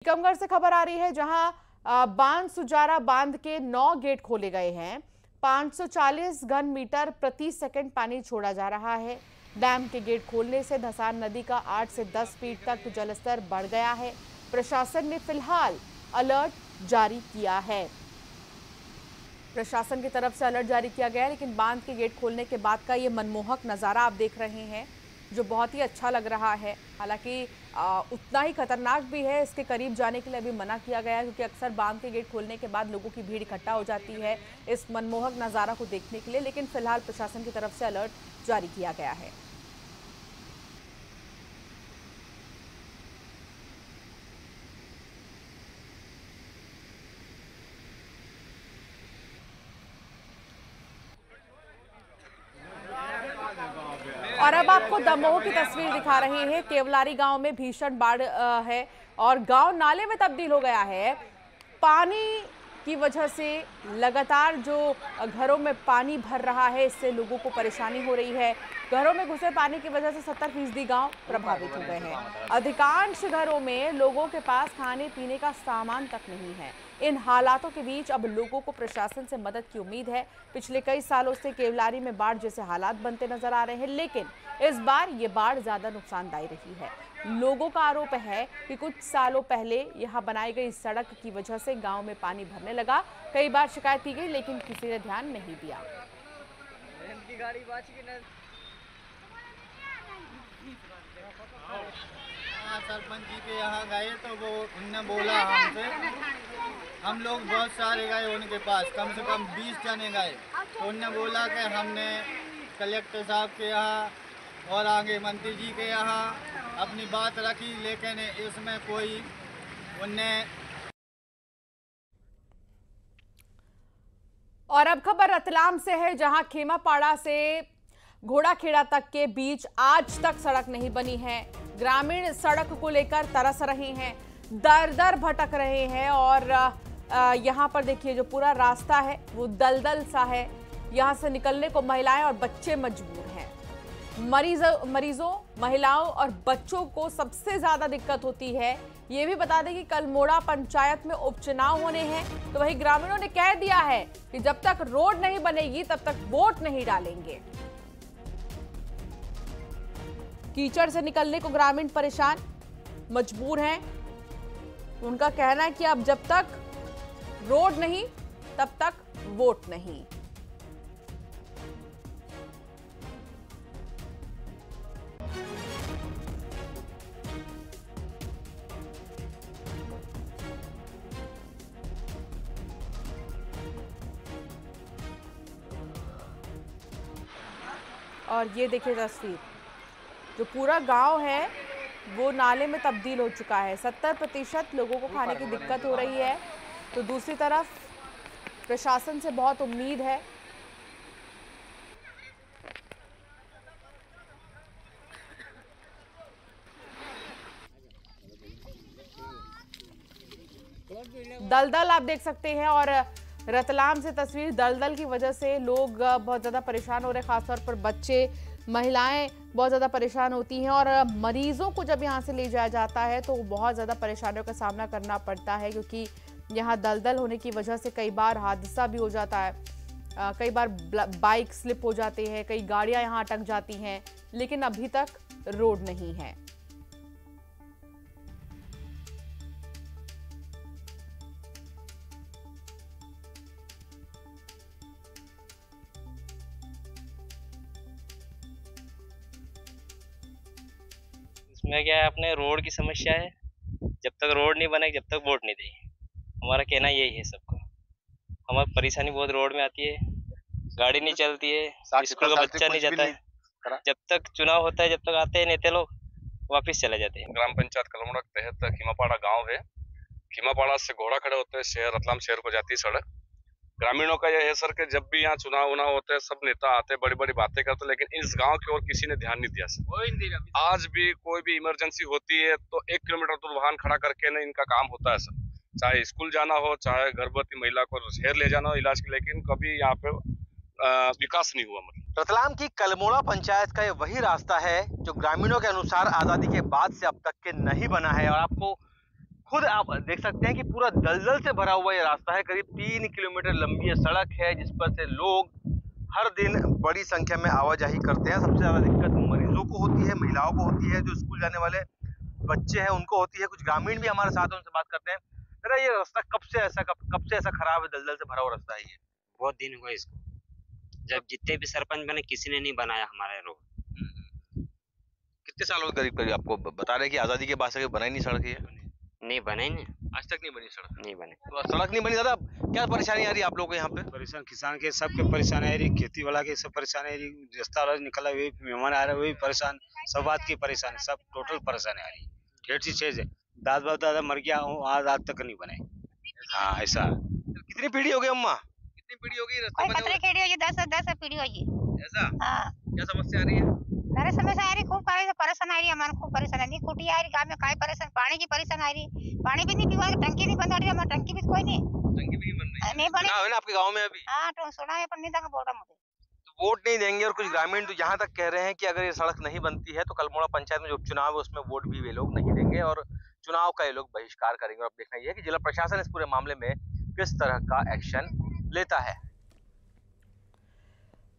टीकमगढ़ से खबर आ रही है जहां बांध सुजारा बांध के 9 गेट खोले गए हैं। 540 घन मीटर प्रति सेकंड पानी छोड़ा जा रहा है। डैम के गेट खोलने से धसान नदी का 8 से 10 फीट तक जलस्तर बढ़ गया है। प्रशासन ने फिलहाल अलर्ट जारी किया है। प्रशासन की तरफ से अलर्ट जारी किया गया है, लेकिन बांध के गेट खोलने के बाद का ये मनमोहक नज़ारा आप देख रहे हैं जो बहुत ही अच्छा लग रहा है। हालांकि उतना ही खतरनाक भी है। इसके करीब जाने के लिए अभी मना किया गया है, क्योंकि अक्सर बांध के गेट खोलने के बाद लोगों की भीड़ इकट्ठा हो जाती है इस मनमोहक नज़ारा को देखने के लिए। लेकिन फिलहाल प्रशासन की तरफ से अलर्ट जारी किया गया है। और अब आपको दमोह की तस्वीर दिखा रहे हैं। केवलारी गांव में भीषण बाढ़ है और गांव नाले में तब्दील हो गया है। पानी की वजह से लगातार जो घरों में पानी भर रहा है, इससे लोगों को परेशानी हो रही है। घरों में घुसे पानी की वजह से 70% गांव प्रभावित हो गए हैं। अधिकांश घरों में लोगों के पास खाने पीने का सामान तक नहीं है। इन हालातों के बीच अब लोगों को प्रशासन से मदद की उम्मीद है। पिछले कई सालों से केवलारी में बाढ़ जैसे हालात बनते नजर आ रहे हैं, लेकिन इस बार ये बाढ़ ज्यादा नुकसानदायी रही है। लोगों का आरोप है कि कुछ सालों पहले यहां बनाई गई सड़क की वजह से गांव में पानी भरने लगा। कई बार शिकायत की गई, लेकिन किसी ने ध्यान नहीं दिया। सरपंच जी के यहाँ गए तो वो उनने बोला हमसे, हम लोग बहुत सारे गए उनके पास, कम से कम 20 जने गए। तो उनने बोला कि हमने कलेक्टर साहब के यहाँ और आगे मंत्री जी के यहाँ अपनी बात रखी, लेकिन इसमें कोई उनने। और अब खबर रतलाम से है, जहां खेमापाड़ा से घोड़ाखेड़ा तक के बीच आज तक सड़क नहीं बनी है। ग्रामीण सड़क को लेकर तरस रहे हैं, दर दर भटक रहे हैं। और यहां पर देखिए जो पूरा रास्ता है वो दलदल सा है। यहां से निकलने को महिलाएं और बच्चे मजबूर हैं। मरीजों, महिलाओं और बच्चों को सबसे ज्यादा दिक्कत होती है। ये भी बता दें कि कलमोड़ा पंचायत में उपचुनाव होने हैं, तो वही ग्रामीणों ने कह दिया है कि जब तक रोड नहीं बनेगी तब तक वोट नहीं डालेंगे। कीचड़ से निकलने को ग्रामीण परेशान, मजबूर हैं। उनका कहना है कि अब जब तक रोड नहीं तब तक वोट नहीं। और ये देखिए तस्वीर, जो पूरा गांव है वो नाले में तब्दील हो चुका है। 70% लोगों को खाने की दिक्कत हो रही है, तो दूसरी तरफ प्रशासन से बहुत उम्मीद है। दलदल आप देख सकते हैं। और रतलाम से तस्वीर, दलदल की वजह से लोग बहुत ज़्यादा परेशान हो रहे हैं, खासतौर पर बच्चे, महिलाएं बहुत ज़्यादा परेशान होती हैं। और मरीजों को जब यहाँ से ले जाया जाता है तो बहुत ज़्यादा परेशानियों का सामना करना पड़ता है, क्योंकि यहाँ दलदल होने की वजह से कई बार हादसा भी हो जाता है। कई बार बाइक स्लिप हो जाते हैं, कई गाड़ियाँ यहाँ अटक जाती हैं, लेकिन अभी तक रोड नहीं है। इसमें क्या है, अपने रोड की समस्या है। जब तक रोड नहीं बनेगी जब तक वोट नहीं देगी। हमारा कहना यही है सबको। हमारी परेशानी बहुत रोड में आती है, गाड़ी नहीं चलती है, स्कूल का बच्चा नहीं जाता है। जब तक चुनाव होता है, जब तक आते हैं नेता लोग, वापिस चले जाते हैं। ग्राम पंचायत कलमोड़ा के तहत खीमापाड़ा गांव है। खीमापाड़ा से घोड़ाखेड़ा होते हैं शहर, रतलाम शहर को जाती है सड़क। ग्रामीणों का यह है सर कि जब भी यहाँ चुनाव उनाव होते हैं, सब नेता आते हैं, बड़ी बड़ी बातें करते हैं, लेकिन इस गांव की ओर किसी ने ध्यान नहीं दिया सर। आज भी कोई भी इमरजेंसी होती है तो 1 किलोमीटर दूर वाहन खड़ा करके ना इनका काम होता है सर। चाहे स्कूल जाना हो, चाहे गर्भवती महिला को शहर ले जाना हो इलाज के, लेकिन कभी यहाँ पे विकास नहीं हुआ। मतलब रतलाम की कलमोड़ा पंचायत का ये वही रास्ता है जो ग्रामीणों के अनुसार आजादी के बाद से अब तक के नहीं बना है। और आपको खुद आप देख सकते हैं कि पूरा दलदल से भरा हुआ ये रास्ता है। करीब 3 किलोमीटर लंबी ये सड़क है जिस पर से लोग हर दिन बड़ी संख्या में आवाजाही करते हैं। सबसे ज़्यादा दिक्कत मरीजों को होती है, महिलाओं को होती है, जो स्कूल जाने वाले बच्चे हैं उनको होती है। कुछ ग्रामीण भी हमारे साथ हैं, उनसे बात करते हैं। जरा ये रास्ता कब से ऐसा खराब है, दलदल से भरा हुआ रास्ता है ये? बहुत दिन हुआ इसको, जब जितने भी सरपंच बने किसी ने नहीं बनाया हमारे रोड। कितने साल हो गए करीब करीब? आपको बता रहे हैं कि आजादी के बाद से बनाई नहीं सड़क ये? नहीं बने नहीं, आज तक नहीं बनी सड़क। नहीं बने। तो सड़क नहीं बनी दादा, क्या परेशानी आ रही है आप लोगों को यहाँ पे? परेशान किसान के सबके परेशानी आ रही, खेती वाला के सब परेशानी आ रही, रास्ता वाला निकला वही मेहमान आ रहे वही परेशान, सब बात की परेशानी, सब टोटल परेशानी आ रही। ढेर सी चीज है, दादा मर गया हूँ, आज तक नहीं बने। हाँ ऐसा। कितनी पीढ़ी हो गई अम्मा? कितनी पीढ़ी होगी रास्ते बने हुए? पीढ़ी होगी, 10 पीढ़ी होगी। ऐसा? हाँ। क्या समस्या आ रही है? मेरे समस्या आ रही, खूब परेशान आ रही है, हमारे खूब परेशान आ रही, कुटी आ रही, गाँव में काय परेशान, पानी की परेशान आ रही, पानी भी नहीं पीवा, टंकी नहीं बंद रही, हमारी टंकी भी कोई नहीं, टंकी भी नहीं बन रही? नहीं बनी। है ना आपके गाँव में अभी? हाँ तो सुना है पर नहीं था बोल रहा मुझे। तो वोट नहीं देंगे और कुछ ग्रामीण तो यहाँ तक कह रहे हैं कि अगर ये सड़क नहीं बनती है तो कलमोड़ा पंचायत में जो उपचुनाव है उसमें वोट भी वे लोग नहीं देंगे और चुनाव का ये लोग बहिष्कार करेंगे। और अब देखना यह है कि जिला प्रशासन इस पूरे मामले में किस तरह का एक्शन लेता है।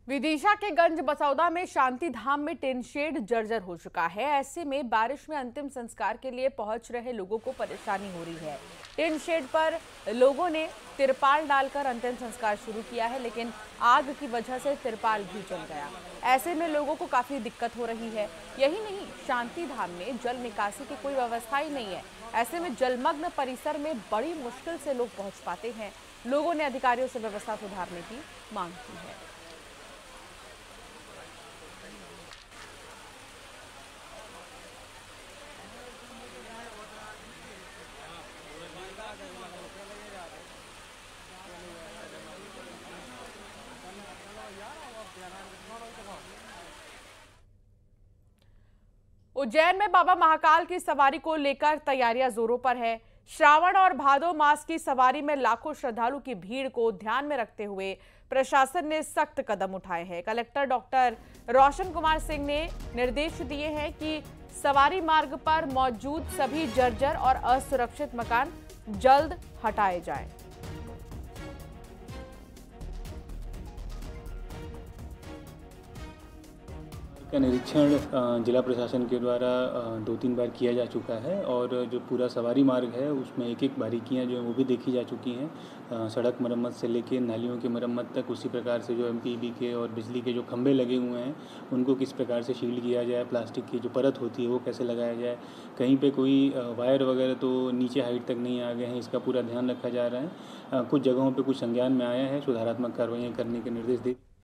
विदिशा के गंज बसौदा में शांति धाम में टिन शेड जर्जर हो चुका है। ऐसे में बारिश में अंतिम संस्कार के लिए पहुंच रहे लोगों को परेशानी हो रही है। टिन शेड पर लोगों ने तिरपाल डालकर अंतिम संस्कार शुरू किया है, लेकिन आग की वजह से तिरपाल भी जल गया। ऐसे में लोगों को काफी दिक्कत हो रही है। यही नहीं, शांति धाम में जल निकासी की कोई व्यवस्था ही नहीं है। ऐसे में जलमग्न परिसर में बड़ी मुश्किल से लोग पहुंच पाते हैं। लोगों ने अधिकारियों से व्यवस्था सुधारने की मांग की है। उज्जैन में बाबा महाकाल की सवारी को लेकर तैयारियां जोरों पर है। श्रावण और भादो मास की सवारी में लाखों श्रद्धालु की भीड़ को ध्यान में रखते हुए प्रशासन ने सख्त कदम उठाए हैं। कलेक्टर डॉक्टर रोशन कुमार सिंह ने निर्देश दिए हैं कि सवारी मार्ग पर मौजूद सभी जर्जर और असुरक्षित मकान जल्द हटाए जाएं। का निरीक्षण जिला प्रशासन के द्वारा 2-3 बार किया जा चुका है और जो पूरा सवारी मार्ग है उसमें एक बारीकियां जो है वो भी देखी जा चुकी हैं। सड़क मरम्मत से लेके नालियों की मरम्मत तक, उसी प्रकार से जो एमपीबी के और बिजली के जो खंभे लगे हुए हैं उनको किस प्रकार से शील्ड किया जाए, प्लास्टिक की जो परत होती है वो कैसे लगाया जाए, कहीं पे कोई वायर वगैरह तो नीचे हाइट तक नहीं आ गए हैं, इसका पूरा ध्यान रखा जा रहा है। कुछ जगहों पर कुछ संज्ञान में आया है, सुधारात्मक कार्रवाइयाँ करने के निर्देश दिए।